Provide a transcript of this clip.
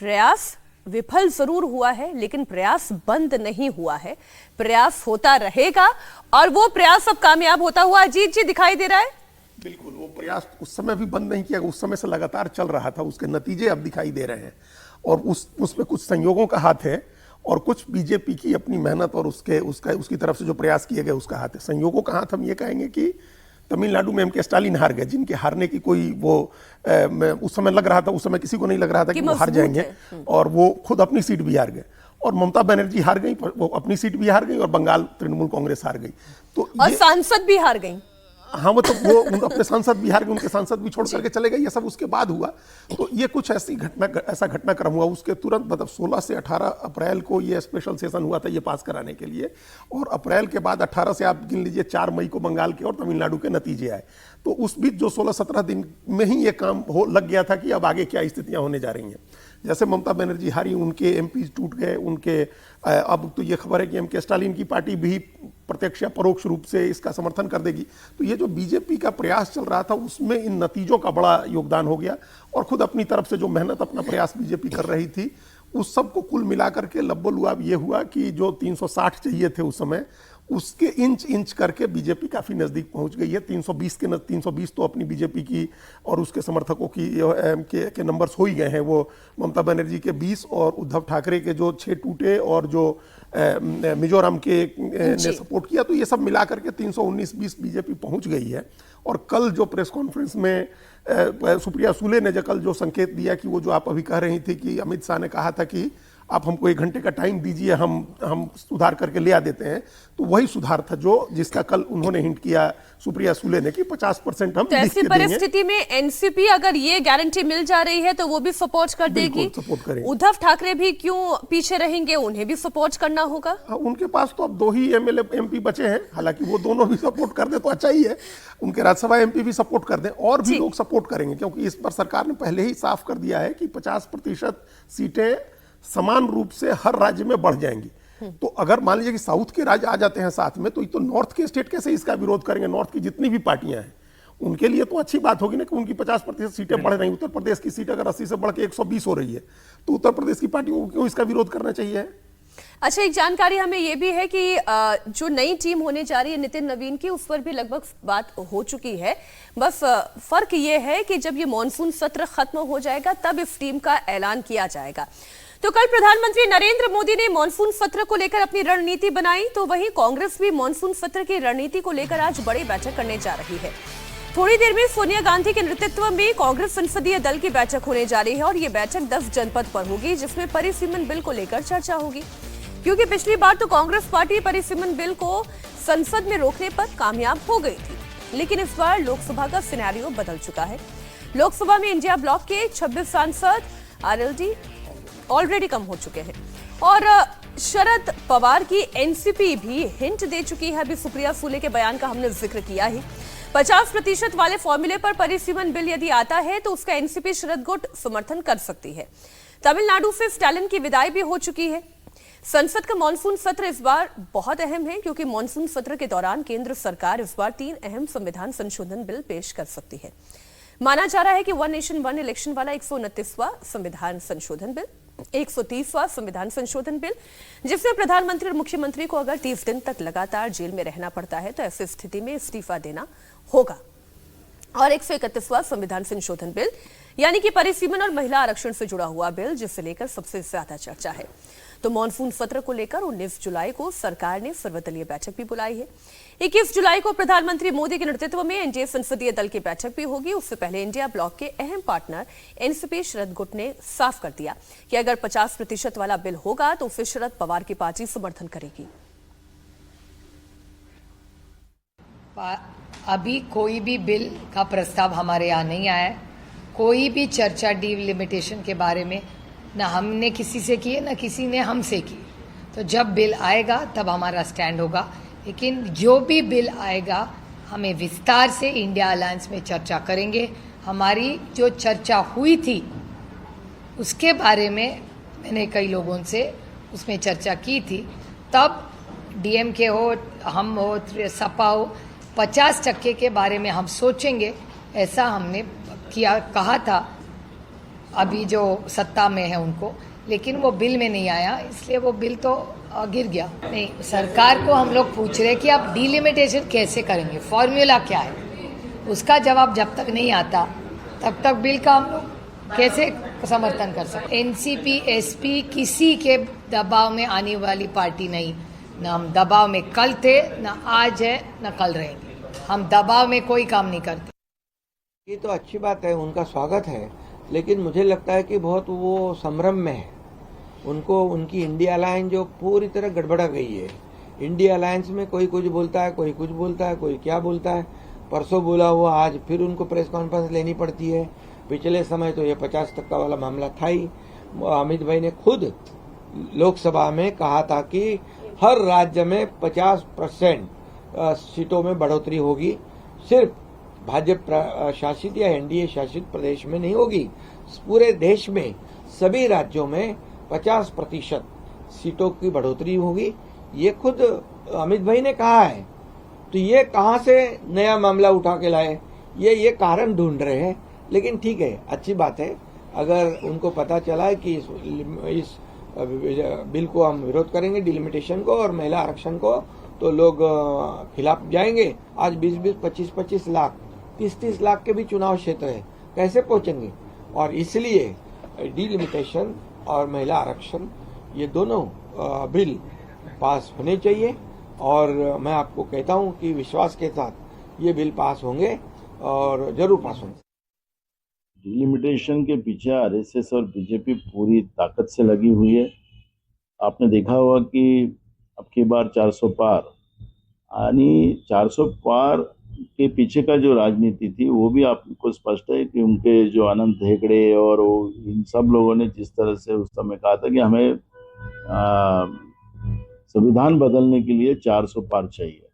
प्रयास विफल जरूर हुआ है, लेकिन प्रयास बंद नहीं हुआ है, प्रयास होता रहेगा और वो प्रयास अब कामयाब होता हुआ अजीत जी दिखाई दे रहा है। बिल्कुल, वो प्रयास उस समय भी बंद नहीं किया, उस समय से लगातार चल रहा था, उसके नतीजे अब दिखाई दे रहे हैं और उसमें कुछ संयोगों का हाथ है और कुछ बीजेपी की अपनी मेहनत और उसकी तरफ से जो प्रयास किए गए उसका हाथ है। संयोगों का हाथ हम ये कहेंगे कि तमिलनाडु में एम.के. स्टालिन हार गए, जिनके हारने की कोई उस समय लग रहा था, उस समय किसी को नहीं लग रहा था कि वो हार जाएंगे और वो खुद अपनी सीट भी हार गए। और ममता बनर्जी हार गई, वो अपनी सीट भी हार गई और बंगाल तृणमूल कांग्रेस हार गई, तो और सांसद भी हार गई। हाँ, मतलब वो अपने सांसद भी हार गए, उनके सांसद भी छोड़ करके चले गए, ये सब उसके बाद हुआ। तो ये कुछ ऐसा घटनाक्रम हुआ। उसके तुरंत मतलब 16 से 18 अप्रैल को ये स्पेशल सेशन हुआ था ये पास कराने के लिए, और अप्रैल के बाद 18 से आप गिन लीजिए 4 मई को बंगाल के और तमिलनाडु के नतीजे आए। तो उस बीच जो 16-17 दिन में ही ये काम लग गया था कि अब आगे क्या स्थितियां होने जा रही हैं। जैसे ममता बनर्जी हारी, उनके एमपी टूट गए, उनके अब तो ये खबर है कि एम.के. स्टालिन की पार्टी भी प्रत्यक्ष या परोक्ष रूप से इसका समर्थन कर देगी। तो ये जो बीजेपी का प्रयास चल रहा था उसमें इन नतीजों का बड़ा योगदान हो गया, और खुद अपनी तरफ से जो मेहनत अपना प्रयास बीजेपी कर रही थी उस सब को कुल मिलाकर के लब्बो-लुआब ये हुआ कि जो 360 चाहिए थे उस समय, उसके इंच करके बीजेपी काफी नजदीक पहुंच गई है। 320 तो अपनी बीजेपी की और उसके समर्थकों की के नंबर्स हो ही गए हैं। वो ममता बनर्जी के 20 और उद्धव ठाकरे के जो 6 टूटे और जो मिजोरम के ने सपोर्ट किया, तो ये सब मिलाकर के 319-20 बीजेपी पहुंच गई है। और कल जो प्रेस कॉन्फ्रेंस में सुप्रिया सुले ने कल जो संकेत दिया कि वो जो आप अभी कह रही थी कि अमित शाह ने कहा था कि आप हमको 1 घंटे का टाइम दीजिए, हम सुधार करके ले आ देते हैं, तो वही सुधार था जिसका कल उन्होंने हिंट किया सुप्रिया सुले ने कि 50% हम तो ऐसी परिस्थिति में एनसीपी अगर ये गारंटी मिल जा रही है तो वो भी सपोर्ट कर देगी। उद्धव ठाकरे भी क्यों पीछे रहेंगे, उन्हें भी सपोर्ट करना होगा। उनके पास तो अब 2 ही एमएलए एमपी बचे हैं, हालांकि वो दोनों भी सपोर्ट कर दे तो अच्छा ही है, उनके राज्यसभा एमपी भी सपोर्ट कर दें और भी लोग सपोर्ट करेंगे, क्योंकि इस पर सरकार ने पहले ही साफ कर दिया है कि 50% सीटें समान रूप से हर राज्य में बढ़ जाएंगी। तो अगर मान लीजिए कि साउथ के राज्य आ जाते हैं साथ में, तो नॉर्थ के स्टेट कैसे इसका विरोध करेंगे। नॉर्थ की जितनी भी पार्टियां हैं उनके लिए तो अच्छी बात होगी ना कि उनकी 50% सीटें बढ़ रही। उत्तर प्रदेश की सीट अगर 80 से बढ़ के 120 हो रही है, तो उत्तर प्रदेश की पार्टियों को क्यों इसका विरोध करना चाहिए। अच्छा, एक जानकारी हमें यह भी है कि जो नई टीम होने जा रही है नितिन नवीन की, उस पर भी लगभग बात हो चुकी है। बस फर्क यह है कि जब ये मॉनसून सत्र खत्म हो जाएगा तब इस टीम का ऐलान किया जाएगा। तो कल प्रधानमंत्री नरेंद्र मोदी ने मॉनसून सत्र को लेकर अपनी रणनीति बनाई, तो वहीं कांग्रेस भी मॉनसून सत्र की रणनीति को लेकर आज बड़ी बैठक करने जा रही है। थोड़ी देर में सोनिया गांधी के नेतृत्व में कांग्रेस संसदीय दल की बैठक होने जा रही है और ये बैठक 10 जनपद पर होगी, जिसमें परिसीमन बिल को लेकर चर्चा होगी। क्योंकि पिछली बार तो कांग्रेस पार्टी परिसीमन बिल को संसद में रोकने पर कामयाब हो गई थी, लेकिन इस बार लोकसभा का सिनेरियो बदल चुका है। लोकसभा में इंडिया ब्लॉक के 26 सांसद आरएलडी ऑलरेडी कम हो चुके हैं और शरद पवार की एनसीपी भी हिंट दे चुकी है। अभी सुप्रिया सुले के बयान का हमने जिक्र किया ही। 50% वाले फॉर्मूले पर परिसीमन बिल यदि आता है तो उसका एनसीपी शरद गुट समर्थन कर सकती है। तमिलनाडु से स्टालिन की विदाई भी हो चुकी है। संसद का मॉनसून सत्र इस बार बहुत अहम है, क्योंकि मॉनसून सत्र के दौरान केंद्र सरकार इस बार 3 अहम संविधान संशोधन बिल पेश कर सकती है। माना जा रहा है कि 1 नेशन 1 इलेक्शन वाला 129वां संविधान संशोधन बिल, 130वां संविधान संशोधन बिल, जिसमें प्रधानमंत्री और मुख्यमंत्री को अगर 30 दिन तक लगातार जेल में रहना पड़ता है तो ऐसी स्थिति में इस्तीफा देना होगा, और 131वां संविधान संशोधन बिल यानी कि परिसीमन और महिला आरक्षण से जुड़ा हुआ बिल, जिसे लेकर सबसे ज्यादा चर्चा है। तो मॉनसून सत्र को लेकर 19 जुलाई को सरकार ने सर्वदलीय बैठक भी बुलाई है। 21 जुलाई को प्रधानमंत्री मोदी के नेतृत्व में एनडीए संसदीय दल की बैठक भी होगी। उससे पहले इंडिया ब्लॉक के अहम पार्टनर एनसीपी शरद गुट ने साफ कर दिया कि अगर 50% वाला बिल होगा तो उसे शरद पवार की पार्टी समर्थन करेगी। अभी कोई भी बिल का प्रस्ताव हमारे यहाँ नहीं आया है। कोई भी चर्चा डिलिमिटेशन के बारे में ना हमने किसी से की है, ना किसी ने हमसे की। तो जब बिल आएगा तब हमारा स्टैंड होगा, लेकिन जो भी बिल आएगा हमें विस्तार से इंडिया अलायंस में चर्चा करेंगे। हमारी जो चर्चा हुई थी उसके बारे में मैंने कई लोगों से उसमें चर्चा की थी। तब डीएमके हो, हम हो, सपा हो, 50% के बारे में हम सोचेंगे, ऐसा हमने कहा था। अभी जो सत्ता में है उनको, लेकिन वो बिल में नहीं आया, इसलिए वो बिल तो गिर गया। नहीं, सरकार को हम लोग पूछ रहे कि आप डिलिमिटेशन कैसे करेंगे, फॉर्मूला क्या है, उसका जवाब जब तक नहीं आता तब तक बिल का हम लोग कैसे समर्थन कर सकते। एनसीपी एसपी किसी के दबाव में आने वाली पार्टी नहीं, ना हम दबाव में कल थे, ना आज है, ना कल रहेंगे। हम दबाव में कोई काम नहीं करते। ये तो अच्छी बात है, उनका स्वागत है, लेकिन मुझे लगता है कि बहुत वो संभ्रम में है। उनको उनकी इंडिया अलायंस जो पूरी तरह गड़बड़ा गई है। इंडिया अलायंस में कोई कुछ बोलता है, कोई कुछ बोलता है, कोई क्या बोलता है। परसों बोला हुआ आज फिर उनको प्रेस कॉन्फ्रेंस लेनी पड़ती है। पिछले समय तो ये 50% वाला मामला था ही। अमित भाई ने खुद लोकसभा में कहा था कि हर राज्य में 50% सीटों में बढ़ोतरी होगी, सिर्फ भाजपा शासित या एनडीए शासित प्रदेश में नहीं होगी, पूरे देश में सभी राज्यों में 50% सीटों की बढ़ोतरी होगी। ये खुद अमित भाई ने कहा है। तो ये कहां से नया मामला उठा के लाए, ये कारण ढूंढ रहे हैं। लेकिन ठीक है, अच्छी बात है अगर उनको पता चला है कि इस बिल को हम विरोध करेंगे, डिलिमिटेशन को और महिला आरक्षण को, तो लोग खिलाफ जाएंगे। आज 20-20, 25-25 लाख, 30-30 लाख के भी चुनाव क्षेत्र है, कैसे पहुंचेंगे। और इसलिए डिलिमिटेशन और महिला आरक्षण ये दोनों बिल पास होने चाहिए। और मैं आपको कहता हूं कि विश्वास के साथ ये बिल पास होंगे और जरूर पास होंगे। डिलिमिटेशन के पीछे आरएसएस और बीजेपी पूरी ताकत से लगी हुई है। आपने देखा होगा कि अब की बार 400 पार, यानी 400 पार के पीछे का जो राजनीति थी वो भी आपको स्पष्ट है कि उनके जो अनंत हेगड़े और इन सब लोगों ने जिस तरह से उस समय कहा था कि हमें संविधान बदलने के लिए 400 पार चाहिए।